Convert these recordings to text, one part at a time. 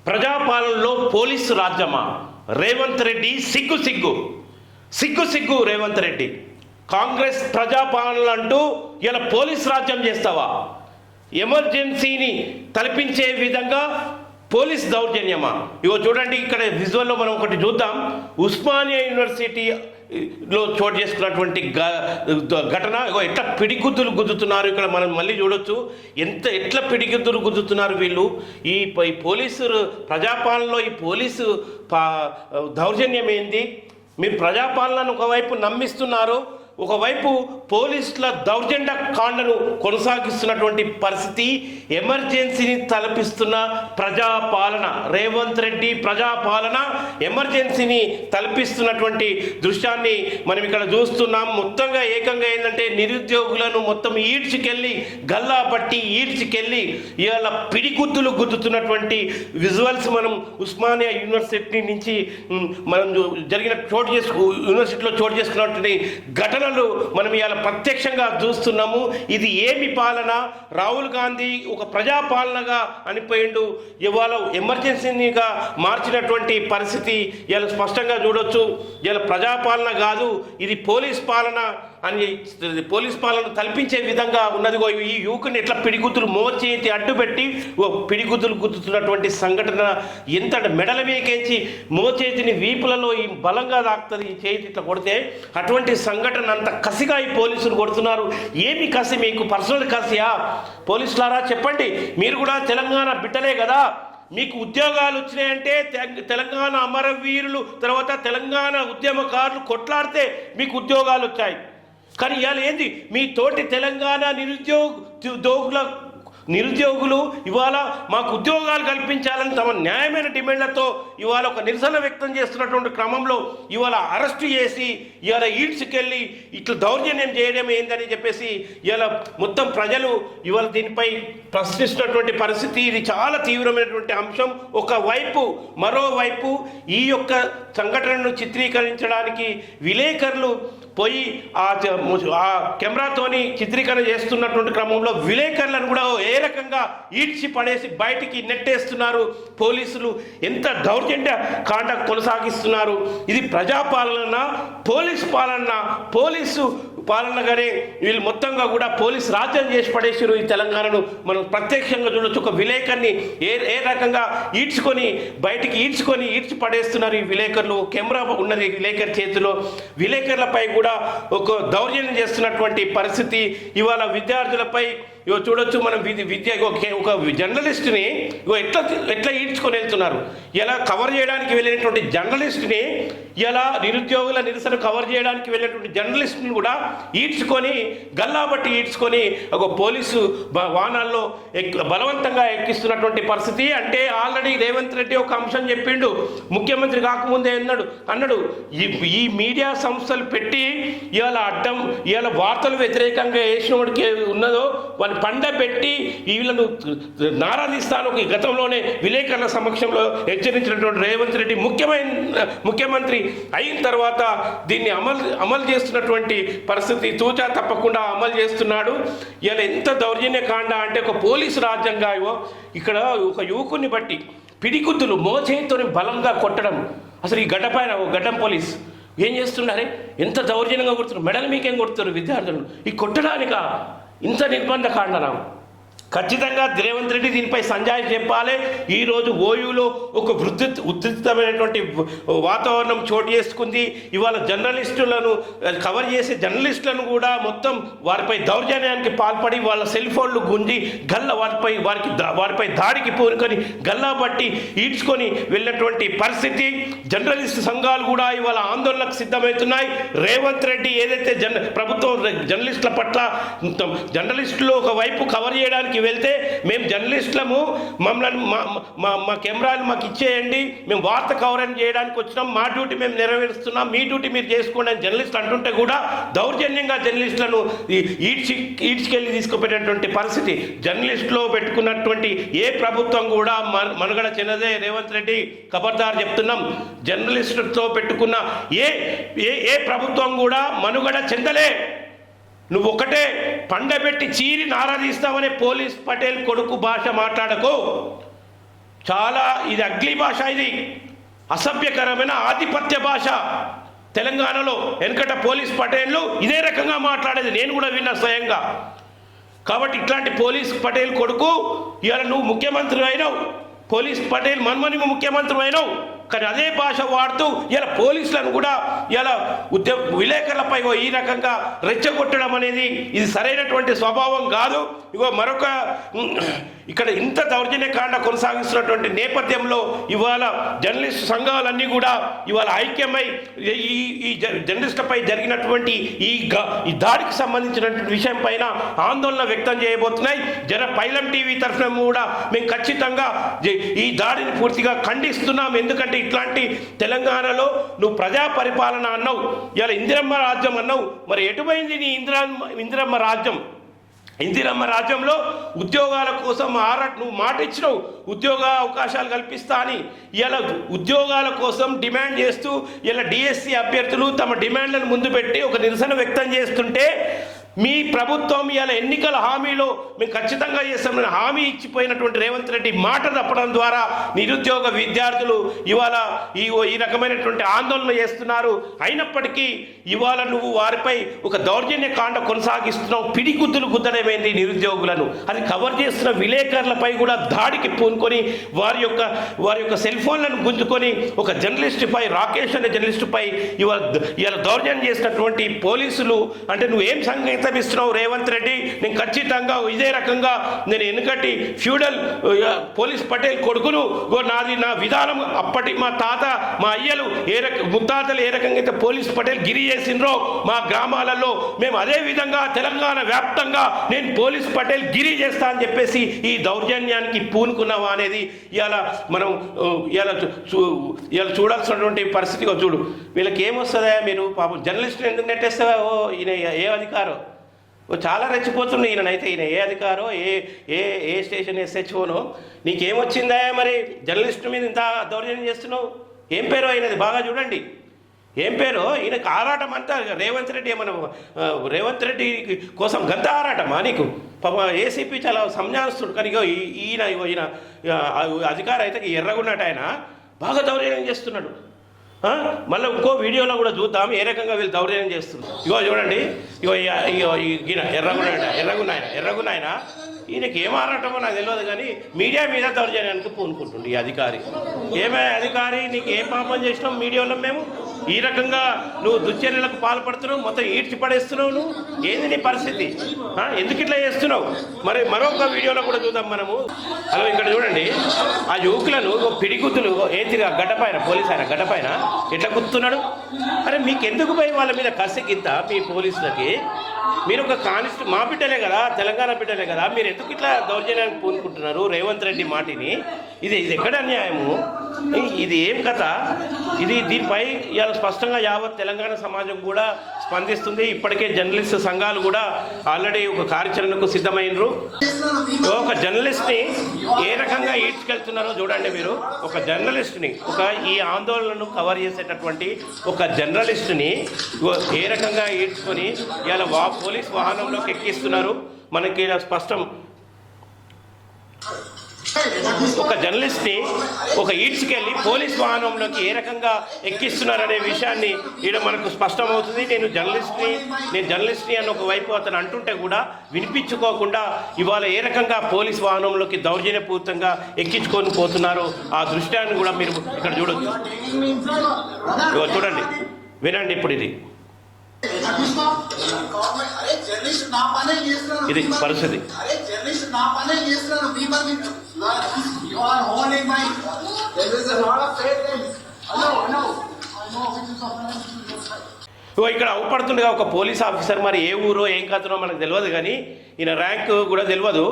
ప్రజాపాలనలో పోలీసు రాజ్యమా? రేవంత్ రెడ్డి సిగ్గు సిగ్గు సిగ్గు సిగ్గు. రేవంత్ రెడ్డి కాంగ్రెస్ ప్రజాపాలన అంటూ ఇలా పోలీస్ రాజ్యం చేస్తావా? ఎమర్జెన్సీని తలపించే విధంగా పోలీస్ దౌర్జన్యమా? ఇగో చూడండి, ఇక్కడ విజువల్లో మనం ఒకటి చూద్దాం. ఉస్మానియా యూనివర్సిటీలో చోటు చేసుకున్నటువంటి ఘటన. ఎట్లా పిడిగుద్దులు గుద్దుతున్నారు ఇక్కడ మనం మళ్ళీ చూడొచ్చు. ఎట్లా పిడిగుద్దులు గుద్దుతున్నారు వీళ్ళు. ఈ పోలీసు ప్రజాపాలనలో ఈ పోలీసు దౌర్జన్యం ఏంది? మీరు ప్రజాపాలనను ఒకవైపు నమ్మిస్తున్నారు, ఒకవైపు పోలీసుల దౌర్జన్య కాండను కొనసాగిస్తున్నటువంటి పరిస్థితి. ఎమర్జెన్సీని తలపిస్తున్న ప్రజాపాలన. రేవంత్ రెడ్డి ప్రజాపాలన ఎమర్జెన్సీని తలపిస్తున్నటువంటి దృశ్యాన్ని మనం ఇక్కడ చూస్తున్నాం. మొత్తంగా ఏకంగా ఏంటంటే నిరుద్యోగులను మొత్తం ఈడ్చుకెళ్ళి గల్లా పట్టి ఈడ్చుకెళ్ళి ఇవాళ పిడిగుద్దులు గుద్దుతున్నటువంటి విజువల్స్ మనం ఉస్మానియా యూనివర్సిటీ నుంచి మనం జరిగిన యూనివర్సిటీలో చోటు చేసుకున్నటువంటి ఘటనలు మనం ఇవాళ ప్రత్యక్షంగా చూస్తున్నాము. ఇది ఏమి పాలన? రాహుల్ గాంధీ ఒక ప్రజాపాలనగా అనిపోయిండు, ఇవాళ ఎమర్జెన్సీగా మార్చినటువంటి పరిస్థితి ఇవాళ స్పష్టంగా చూడొచ్చు. ఇవాళ ప్రజాపాలన కాదు, ఇది పోలీస్ పాలన అని పోలీస్ పాలన కల్పించే విధంగా ఉన్నది. ఈ యువకుని ఎట్లా పిడిగుద్దులు మోచేతి అడ్డుపెట్టి పిడిగుద్దులు గుద్దుతున్నటువంటి సంఘటన. ఎంత మెడల మీకేంచి మోచేతిని వీపులలో ఈ బలంగా తాకుతుంది ఈ చేతి ఇట్లా కొడితే. అటువంటి సంఘటన అంత కసిగా ఈ పోలీసులు కొడుతున్నారు. ఏమి కసి మీకు? పర్సనల్ కసియా? పోలీసులారా చెప్పండి, మీరు కూడా తెలంగాణ బిడ్డలే కదా. మీకు ఉద్యోగాలు వచ్చినాయంటే తెలంగాణ అమరవీరులు తర్వాత తెలంగాణ ఉద్యమకారులు కొట్లాడితే మీకు ఉద్యోగాలు వచ్చాయి. కానీ ఇవాళ ఏంది? మీ తోటి తెలంగాణ నిరుద్యోగులు ఇవాళ మాకు ఉద్యోగాలు కల్పించాలని తమ న్యాయమైన డిమాండ్లతో ఇవాళ ఒక నిరసన వ్యక్తం చేస్తున్నటువంటి క్రమంలో ఇవాళ అరెస్టు చేసి ఇవాళ ఈడ్చుకెళ్ళి ఇట్లా దౌర్జన్యం చేయడం ఏందని చెప్పేసి ఇవాళ మొత్తం ప్రజలు ఇవాళ దీనిపై ప్రశ్నిస్తున్నటువంటి పరిస్థితి. ఇది చాలా తీవ్రమైనటువంటి అంశం. మరోవైపు ఈ యొక్క సంఘటనను చిత్రీకరించడానికి విలేకరులు పోయి ఆ కెమెరాతోని చిత్రీకరణ చేస్తున్నటువంటి క్రమంలో విలేకరులను కూడా ఏ రకంగా ఈడ్చి పడేసి బయటికి నెట్టేస్తున్నారు పోలీసులు. ఎంత దౌర్జన్య కాండ కొనసాగిస్తున్నారు. ఇది ప్రజాపాలన, పోలీసు పాలనగానే వీళ్ళు మొత్తంగా కూడా పోలీస్ రాజ్యం చేసి పడేసారు ఈ తెలంగాణను. మనం ప్రత్యక్షంగా చూడొచ్చు. ఒక విలేకరిని ఏ రకంగా బయటికి ఈడ్చి పడేస్తున్నారు ఈ విలేకరులు. కెమెరా ఉన్నది విలేకరి చేతిలో. విలేకరులపై కూడా ఒక దౌర్జన్యం చేస్తున్నటువంటి పరిస్థితి. ఇవాళ విద్యార్థులపై చూడొచ్చు మనం. ఒక జర్నలిస్ట్ని ఎట్లా ఈడ్చుకొని వెళ్తున్నారు. ఇలా కవర్ చేయడానికి వెళ్ళినటువంటి జర్నలిస్ట్ని, ఇలా నిరుద్యోగుల నిరసన కవర్ చేయడానికి వెళ్ళినటువంటి జర్నలిస్ట్ని కూడా గల్లాబట్టి ఈడ్చుకొని ఒక పోలీసు వాహనాల్లో బలవంతంగా ఎక్కిస్తున్నటువంటి పరిస్థితి. అంటే ఆల్రెడీ రేవంత్ రెడ్డి ఒక అంశం చెప్పిండు, ముఖ్యమంత్రి కాకముందే అన్నాడు ఈ మీడియా సంస్థలు పెట్టి ఇవాళ వార్తలు వ్యతిరేకంగా వేసిన వాడికి ఉన్నదో వాళ్ళు పండబెట్టి వీళ్ళను నారాధిస్తాను గతంలోనే విలేకరుల సమక్షంలో హెచ్చరించినటువంటి రేవంత్ రెడ్డి ముఖ్యమంత్రి అయిన తర్వాత దీన్ని అమలు చేస్తున్నటువంటి పరిస్థితి. తూచా తప్పకుండా అమలు చేస్తున్నాడు. ఇలా ఎంత దౌర్జన్యకాండ అంటే ఒక పోలీసు రాజ్యంగా ఇక్కడ ఒక యువకుని బట్టి పిడిగుద్దులు మోచేతితో బలంగా కొట్టడం. అసలు ఈ గడ్డం పోలీస్ ఏం చేస్తున్నారే? ఎంత దౌర్జన్యంగా కొడుతున్నారు. మెడల్ మీకేం కొడుతున్నారు విద్యార్థులను. ఈ కొట్టడానిక ఇంత నిర్బంధ కాండనా? ఖచ్చితంగా రేవంత్ రెడ్డి దీనిపై సంజాయి చెప్పాలి. ఈరోజు ఓయూలో ఒక ఉధృతమైనటువంటి వాతావరణం చోటు చేసుకుంది. ఇవాళ జర్నలిస్టులను కవర్ చేసే జర్నలిస్టులను కూడా మొత్తం వారిపై దౌర్జన్యానికి పాల్పడి వాళ్ళ సెల్ ఫోన్లు గుంజి వారిపై దాడికి పూనుకొని గల్లా బట్టి ఈడ్చుకొని వెళ్ళినటువంటి పరిస్థితి. జర్నలిస్టు సంఘాలు కూడా ఇవాళ ఆందోళనకు సిద్ధమవుతున్నాయి. రేవంత్ రెడ్డి ఏదైతే ప్రభుత్వం జర్నలిస్టుల పట్ల జర్నలిస్టులు ఒకవైపు కవర్ చేయడానికి వెళ్తే మేము జర్నలిస్టులము, మమ్మల్ని మా కెమెరాలు మాకు ఇచ్చేయండి, మేము వార్త కవరేజ్ చేయడానికి వచ్చినాం, మా డ్యూటీ మేము నెరవేరుస్తున్నాం, మీ డ్యూటీ మీరు చేసుకోండి అని జర్నలిస్టులు అంటుంటే కూడా దౌర్జన్యంగా జర్నలిస్టులను ఈడ్చుకెళ్ళి తీసుకుపోయేటటువంటి పరిస్థితి. జర్నలిస్టులో పెట్టుకున్నటువంటి ఏ ప్రభుత్వం కూడా మనుగడ చెందదే. రేవంత్ రెడ్డి ఖబర్దార్ చెప్తున్నాం. జర్నలిస్టులతో పెట్టుకున్న ఏ ప్రభుత్వం కూడా మనుగడ చెందలే. నువ్వు ఒకటే పండబెట్టి చీరి నారాధిస్తావనే పోలీస్ పటేల్ కొడుకు భాష మాట్లాడకు. చాలా ఇది అగ్లీ భాష, ఇది అసభ్యకరమైన ఆధిపత్య భాష. తెలంగాణలో వెనకట పోలీస్ పటేళ్ళు ఇదే రకంగా మాట్లాడేది, నేను కూడా విన్నా స్వయంగా. కాబట్టి ఇట్లాంటి పోలీస్ పటేల్ కొడుకు ఇవాళ నువ్వు ముఖ్యమంత్రి అయినావు, పోలీస్ పటేల్ మన్మని ముఖ్యమంత్రి అయినావు, కానీ అదే భాష వాడుతూ ఇలా పోలీసులను కూడా ఇలా విలేకరులపై ఈ రకంగా రెచ్చగొట్టడం అనేది ఇది సరైనటువంటి స్వభావం కాదు. ఇగో మరొక ఇక్కడ ఇంత దౌర్జన్యకాండ కొనసాగిస్తున్నటువంటి నేపథ్యంలో ఇవాళ జర్నలిస్ట్ సంఘాలన్నీ కూడా ఇవాళ ఐక్యమై ఈ జర్నలిస్టులపై జరిగినటువంటి ఈ దాడికి సంబంధించినటువంటి విషయం పైన ఆందోళన వ్యక్తం చేయబోతున్నాయి. పైలం టీవీ తరఫున కూడా మేము ఖచ్చితంగా ఈ దాడిని పూర్తిగా ఖండిస్తున్నాం. ఎందుకంటే ఇట్లాంటి తెలంగాణలో నువ్వు ప్రజా పరిపాలన అన్నావు, ఇలా ఇందిరమ్మ రాజ్యం అన్నావు, మరి ఎటుపోయింది నీ ఇందిరమ్మ రాజ్యం? ఇందిరమ్మ రాజ్యంలో ఉద్యోగాల కోసం నువ్వు మాట ఇచ్చినావు, ఉద్యోగ అవకాశాలు కల్పిస్తా అని. ఇలా ఉద్యోగాల కోసం డిమాండ్ చేస్తూ ఇలా డిఎస్సి అభ్యర్థులు తమ డిమాండ్లను ముందు పెట్టి ఒక నిరసన వ్యక్తం చేస్తుంటే మీ ప్రభుత్వం ఇలా ఎన్నికల హామీలో మేము ఖచ్చితంగా చేస్తామని హామీ ఇచ్చిపోయినటువంటి రేవంత్ రెడ్డి మాట తప్పడం ద్వారా నిరుద్యోగ విద్యార్థులు ఇవాళ ఈ రకమైనటువంటి ఆందోళన చేస్తున్నారు. అయినప్పటికీ ఇవాళ నువ్వు వారిపై ఒక దౌర్జన్య కాండ కొనసాగిస్తున్నావు. పిడిగుద్దులు గుద్దడమేంది నిరుద్యోగులను, అది కవర్ చేస్తున్న విలేకరులపై కూడా దాడికి పూనుకొని వారి యొక్క సెల్ ఫోన్లను గుంజుకొని ఒక జర్నలిస్టుపై, రాకేష్ అనే జర్నలిస్టుపై ఇవాళ దౌర్జన్యం చేసినటువంటి పోలీసులు అంటే నువ్వేం సంగతి ఇస్తున్నావు రేవంత్ రెడ్డి? నేను ఖచ్చితంగా ఇదే రకంగా నేను ఎన్నికటి ఫ్యూడల్ పోలీస్ పటేల్ కొడుకును, నాది నా విధానం. అప్పటి మా తాత మా అయ్యలు ముత్తాతలు ఏ రకంగా అయితే పోలీస్ పటేల్ గిరి చేసిండ్రో మా గ్రామాలలో మేము అదే విధంగా తెలంగాణ వ్యాప్తంగా నేను పోలీస్ పటేల్ గిరి చేస్తా అని చెప్పేసి ఈ దౌర్జన్యానికి పూనుకున్నావా అనేది ఇవాళ మనం ఇవాళ చూడాల్సినటువంటి పరిస్థితిగా చూడు. వీళ్ళకి ఏమొస్తుందా? మీరు పాపం జర్నలిస్టులు ఎందుకు నెట్టేస్తావా? ఈయన ఏ అధికారం? చాలా రెచ్చిపోతుంది ఈయనైతే. ఈయన ఏ అధికారో, ఏ స్టేషన్ ఎస్హెచ్ఓనో, నీకేమొచ్చిందా? మరి జర్నలిస్టు మీద ఇంత దౌర్జన్యం చేస్తున్నావు. ఏం పేరు అయినది బాగా చూడండి, ఏం పేరు? ఈయనకు ఆరాటం అంతా రేవంత్ రెడ్డి ఏమన్నా రేవంత్ రెడ్డి కోసం గంత ఆరాటమా నీకు? పాప ఏసీపీ చాలా సంజాయిస్తుడు, కానీ ఈయన అధికారం అయితే ఎర్రగున్నట్టు ఆయన బాగా దౌర్జన్యం చేస్తున్నాడు. మళ్ళీ ఇంకో వీడియోలో కూడా చూద్దాం ఏ రకంగా వీళ్ళు దౌర్జన్యం చేస్తున్నారు. ఇగో చూడండి, ఈయన ఎర్రగున్నాయన ఈయనకి ఏం ఆరాటమో నాకు తెలియదు, కానీ మీడియా మీద దౌర్జన్యానికి పూనుకుంటుండే ఈ అధికారి. ఏమే అధికారి, నీకు ఏ పాపం చేసినావు? మీడియాలో మేము ఈ రకంగా నువ్వు దుశ్చర్యలకు పాల్పడుతున్నావు, మొత్తం ఈడ్చి పడేస్తున్నావు. నువ్వు ఏంది నీ పరిస్థితి? ఎందుకు ఇట్లా చేస్తున్నావు? మరి మరొక వీడియోలో కూడా చూద్దాం మనము. అలా ఇక్కడ చూడండి, ఆ యువకులను పిడిగుద్దులు ఏంటిగా గడ్డపైన, పోలీస్ ఆయన గడ్డపైన ఎట్లా గుర్తున్నాడు. అరే మీకు ఎందుకు పోయి వాళ్ళ మీద కసికింత మీ పోలీసులకి? మీరు ఒక మా బిడ్డలే కదా, తెలంగాణ బిడ్డలే కదా, మీరు ఎందుకు ఇట్లా దౌర్జన్యానికి పూనుకుంటున్నారు రేవంత్ రెడ్డి మాటిని? ఇది ఎక్కడ అన్యాయము? ఇది ఏం కథ? దీనిపై ఇవాళ స్పష్టంగా యావత్ తెలంగాణ సమాజం కూడా స్పందిస్తుంది. ఇప్పటికే జర్నలిస్ట్ సంఘాలు కూడా ఆల్రెడీ ఒక కార్యాచరణకు సిద్ధమైనరు. ఒక జర్నలిస్ట్ని ఏ రకంగా ఈడ్చుకెళ్తున్నారో చూడండి మీరు. ఒక జర్నలిస్ట్ని, ఈ ఆందోళనను కవర్ చేసేటటువంటి ఒక జర్నలిస్ట్ని ఏ రకంగా ఈడ్చుకొని ఇవాళ పోలీస్ వాహనంలోకి ఎక్కిస్తున్నారు. మనకి స్పష్టం. ఒక జర్నలిస్ట్ని ఈడ్చుకెళ్ళి పోలీస్ వాహనంలోకి ఏ రకంగా ఎక్కిస్తున్నారనే విషయాన్ని ఇక్కడ మనకు స్పష్టమవుతుంది. నేను జర్నలిస్ట్ని అని ఒక వైపు అతను అంటుంటే కూడా వినిపించుకోకుండా ఇవాళ ఏ రకంగా పోలీస్ వాహనంలోకి దౌర్జన్యపూరితంగా ఎక్కించుకొని పోతున్నారో ఆ దృశ్యాన్ని కూడా మీరు ఇక్కడ చూడొచ్చు. చూడండి, వినండి ఇప్పుడు. ఇది పరిస్థితి. ఇక్కడ అవపడుతుండగా ఒక పోలీస్ ఆఫీసర్, మరి ఏ ఊరో ఏం కథనో మనకు తెలియదు, కానీ ఈయన ర్యాంక్ కూడా తెలియదు,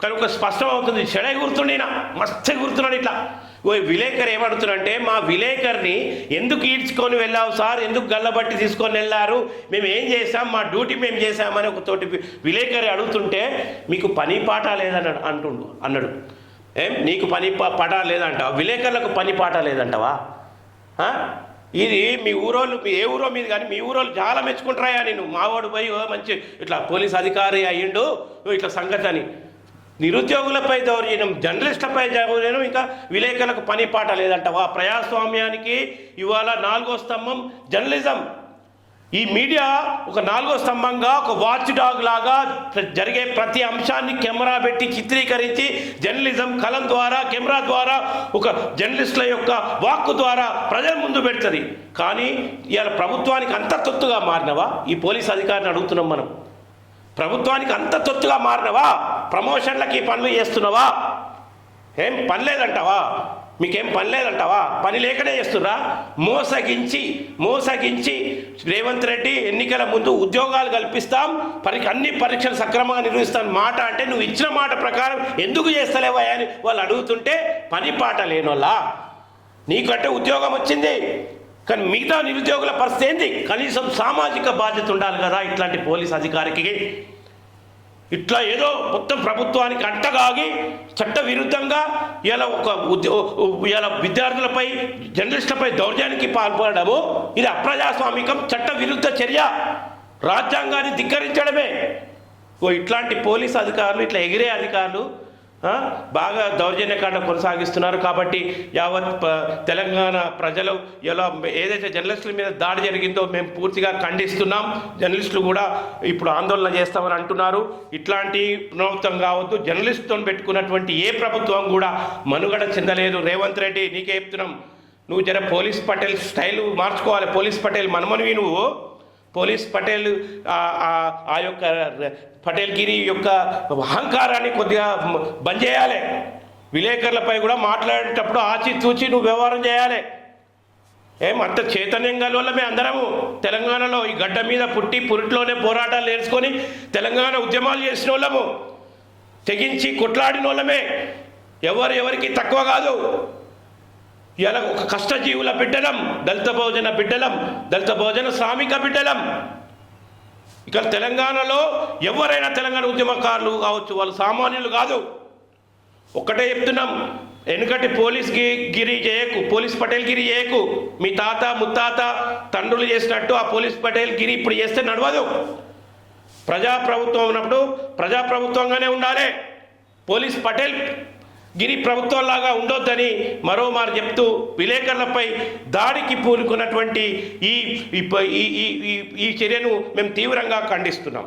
కానీ ఒక స్పష్టం అవుతుంది. చెడే గుర్తుండే, మస్తు గుర్తున్నాడు. ఇట్లా విలేకరు ఏమడుతున్నాడంటే, మా విలేకరిని ఎందుకు ఈడ్చుకొని వెళ్ళావు సార్, ఎందుకు గల్లబట్టి తీసుకొని వెళ్ళారు, మేము ఏం చేసాం, మా డ్యూటీ మేము చేసామని ఒక తోటి విలేకరి అడుగుతుంటే మీకు పని పాట లేదని అన్నాడు. నీకు పని పాట లేదంటావా? విలేకరులకు పని పాట లేదంటావా? ఇది మీ ఊరోళ్ళు, మీ ఏ ఊరో మీది, కానీ మీ ఊరోళ్ళు చాలా మెచ్చుకుంటారా నేను మావాడు పోయి మంచి ఇట్లా పోలీస్ అధికారి అయ్యిండు ఇట్లా సంగతి అని. నిరుద్యోగులపై దౌర్జన్యం, జర్నలిస్టులపై దౌర్జన్యం, ఇంకా విలేకరులకు పని పాట లేదంటవా? ప్రజాస్వామ్యానికి ఇవాళ 4వ స్తంభం జర్నలిజం. ఈ మీడియా ఒక 4వ స్తంభంగా, ఒక వాచ్ డాగ్ లాగా జరిగే ప్రతి అంశాన్ని కెమెరా పెట్టి చిత్రీకరించి జర్నలిజం కలం ద్వారా, కెమెరా ద్వారా, ఒక జర్నలిస్టుల యొక్క వాక్కు ద్వారా ప్రజల ముందు పెడుతుంది. కానీ ఇవాళ ప్రభుత్వానికి అంత తొత్తుగా మారినవా? ఈ పోలీస్ అధికారిని అడుగుతున్నాం మనం. ప్రభుత్వానికి అంత తొత్తుగా మారినవా? ప్రమోషన్లకి పనులు చేస్తున్నావా? ఏం పని లేదంటావా? మీకేం పని లేదంటావా? పని లేకనే చేస్తుర్రా? మోసగించి రేవంత్ రెడ్డి ఎన్నికల ముందు ఉద్యోగాలు కల్పిస్తాం, అన్ని పరీక్షలు సక్రమంగా నిర్వహిస్తాం మాట అంటే నువ్వు ఇచ్చిన మాట ప్రకారం ఎందుకు చేస్తలేవా అని వాళ్ళు అడుగుతుంటే పని పాట లేనోళ్ళ. నీకంటే ఉద్యోగం వచ్చింది, కానీ మిగతా నిరుద్యోగుల పరిస్థితి ఏంటి? కనీసం సామాజిక బాధ్యత ఉండాలి కదా ఇట్లాంటి పోలీస్ అధికారికి. ఇట్లా ఏదో మొత్తం ప్రభుత్వానికి అంటగాగి చట్ట విరుద్ధంగా ఇలా విద్యార్థులపై, జర్నలిస్టులపై దౌర్జన్యానికి పాల్పడము ఇది అప్రజాస్వామికం, చట్ట విరుద్ధ చర్య, రాజ్యాంగాన్ని ధిక్కరించడమే. ఇట్లాంటి పోలీస్ అధికారులు, ఇట్లా ఎగిరే అధికారులు బాగా దౌర్జన్యకాండ కొనసాగిస్తున్నారు. కాబట్టి యావత్ తెలంగాణ ప్రజలు ఇలా ఏదైతే జర్నలిస్టుల మీద దాడి జరిగిందో మేము పూర్తిగా ఖండిస్తున్నాం. జర్నలిస్టులు కూడా ఇప్పుడు ఆందోళన చేస్తామని అంటున్నారు. ఇట్లాంటి పునరావృతం కావద్దు. జర్నలిస్టుతో పెట్టుకున్నటువంటి ఏ ప్రభుత్వం కూడా మనుగడ చెందలేదు. రేవంత్ రెడ్డి నీకే చెప్తున్నాం, నువ్వు జర పోలీస్ పటేల్ స్టైల్ మార్చుకోవాలి. పోలీస్ పటేల్ మనమనివి నువ్వు. పోలీస్ పటేల్ ఆ యొక్క పటేల్ గిరి యొక్క అహంకారాన్ని కొద్దిగా బంద్ చేయాలి. విలేకరులపై కూడా మాట్లాడేటప్పుడు ఆచితూచి నువ్వు వ్యవహారం చేయాలి. అంత చైతన్యం గలమే అందరము తెలంగాణలో ఈ గడ్డ మీద పుట్టి పురిట్లోనే పోరాటాలు నేర్చుకొని తెలంగాణ ఉద్యమాలు చేసిన వాళ్ళము, తెగించి కొట్లాడిన వాళ్ళమే. ఎవరికి తక్కువ కాదు. ఇలా ఒక కష్టజీవుల బిడ్డలం, దళిత బహుజన బిడ్డలం, దళిత బహుజన శ్రామిక బిడ్డలం. ఇక్కడ తెలంగాణలో ఎవరైనా తెలంగాణ ఉద్యమకారులు కావచ్చు, వాళ్ళు సామాన్యులు కాదు. ఒక్కటే చెప్తున్నాం, వెనుకటి పోలీస్ గిరి చేయకు, పోలీస్ పటేల్ గిరి చేయకు. మీ తాత ముత్తాత తండ్రులు చేసినట్టు ఆ పోలీస్ పటేల్ గిరి ఇప్పుడు చేస్తే నడవదు. ప్రజాప్రభుత్వం ఉన్నప్పుడు ప్రజాప్రభుత్వంగానే ఉండాలి. పోలీస్ పటేల్ గిరి ప్రభుత్వంలాగా ఉండొద్దని మరోమారు చెప్తూ విలేకరులపై దాడికి పూనుకున్నటువంటి ఈ చర్యను మేము తీవ్రంగా ఖండిస్తున్నాం.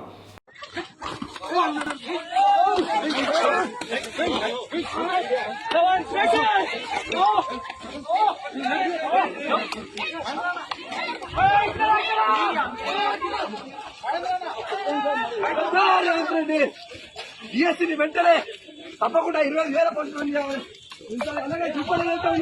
వెంటనే తప్పకుండా 20,000 పంచుకోండి. అలాగే చూపడం వెళ్తాం.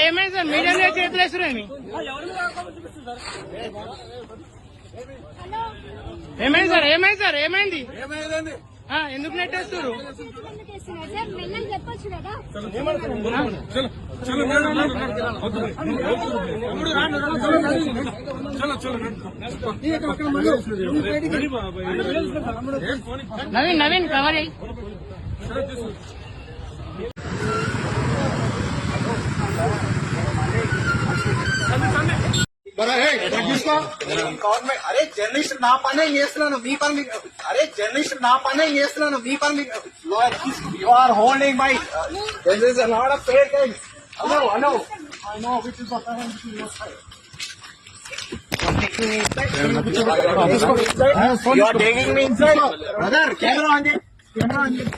ఏమైంది సార్? మీడియా చేతులు వేసురేమి? ఏమైంది సార్? ఏమైంది? ఎందుకు నెట్టేస్తారు? నవీన్ కవర్ అయ్యి గవర్నమెంట్ అరే జర్నలిస్ట్ నా పనే చేస్తున్నాను, మీ పని అరే జర్నలిస్ట్ నా పనే చేస్తున్నాను, మీ పని you are holding my this is not a fair thing. I know which is what I am to your side. You are taking me inside. Brother, camera on it. Camera on it.